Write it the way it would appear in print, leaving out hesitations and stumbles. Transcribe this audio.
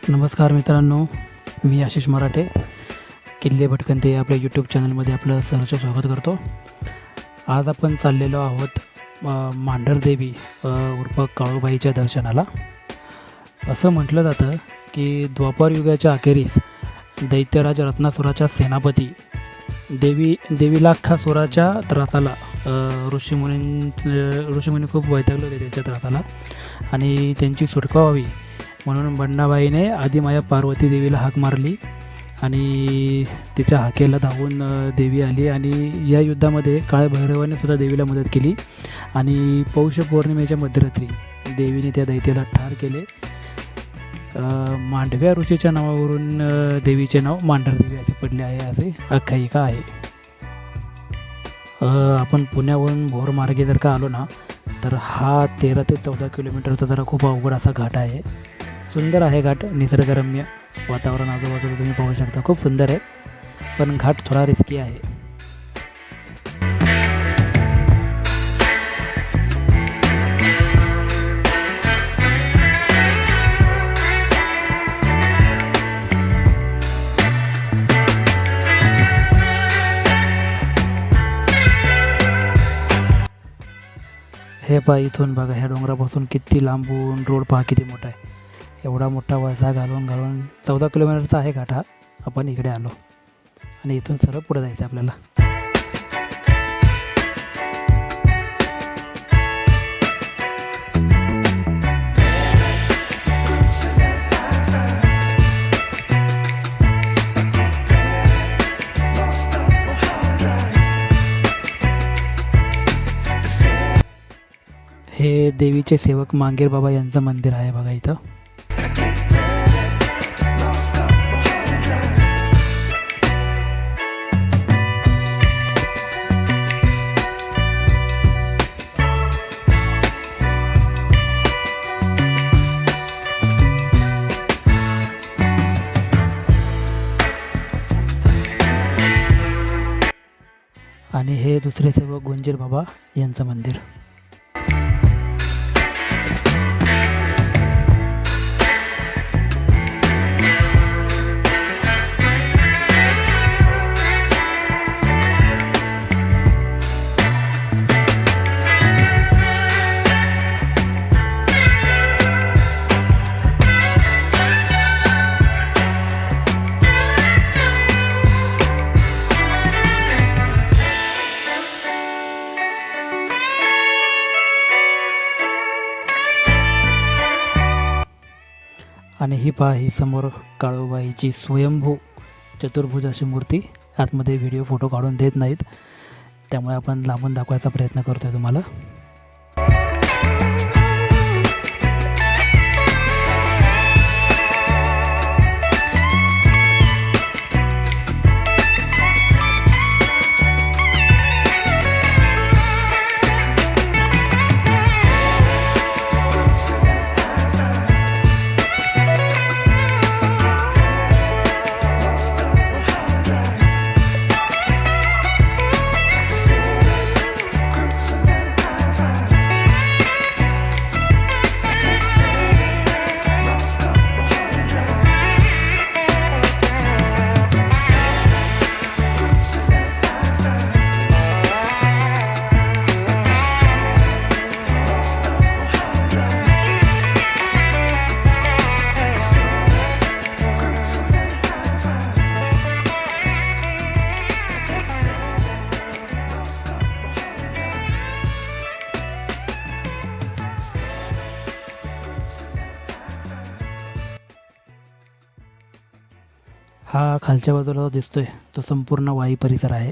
नमस्कार मित्रांनो, मी आशिष मराठे. किल्ले भटकंती आपल्या यूट्यूब चॅनलमध्ये आपलं सहर्ष स्वागत करतो. आज आपण चाललेलो आहोत मांढरदेवी उर्फ काळूबाईच्या दर्शनाला. असं म्हटलं जातं की द्वापर युगाच्या अखेरीस दैत्यराज रत्नासुराच्या सेनापती देवीलाखासुराच्या त्रासाला ऋषीमुनी खूप वैतागले होते त्यांच्या त्रासाला, आणि त्यांची सुटका व्हावी म्हणून बंडाबाईने आदिमाया पार्वती देवीला हाक मारली आणि तिच्या हाकेला धावून देवी आली. आणि या युद्धामध्ये काळभैरवाने सुद्धा देवीला मदत केली आणि पौष पौर्णिमेच्या मध्यरात्री देवीने त्या दैत्याला ठार केले. मांडव्या ऋषीच्या नावावरून देवीचे नाव मांढरदेवी असे पडले आहे, असे आख्यायिका आहे. आपण पुण्यावरून भोर मार्गे जर का आलो ना, तर हा 13 ते 14 किलोमीटरचा जरा खूप अवघड असा घाट आहे. सुंदर आहे घाट, निसर्गरम्य वातावरण आजूबाजूला तुम्ही पाहू शकता, खूप सुंदर आहे. पण घाट थोडा रिस्की आहे. हे पहा, इथून बघा, ह्या डोंगरापासून किती लांबून रोड पहा, किती मोठा आहे. एवढा मोठा वळसा घालून 14 किलोमीटरचा आहे घाट हा. आपण इकडे आलो आणि इथून सरळ पुढे जायचं आपल्याला. हे देवीचे सेवक मांगेर बाबा यांचं मंदिर आहे बघा इथं. आणि हे दुसरे सेवक गुंजीर बाबा यांचं मंदिर. आणि ही पहा, ही समोर काळूबाईची स्वयंभू चतुर्भुज अशी मूर्ती. आतमध्ये व्हिडिओ फोटो काढून देत नाहीत, त्यामुळे आपण लांबून दाखवायचा प्रयत्न करतोय तुम्हाला. हा खालच्या बाजूला जो दिसतोय तो संपूर्ण वाई परिसर आहे.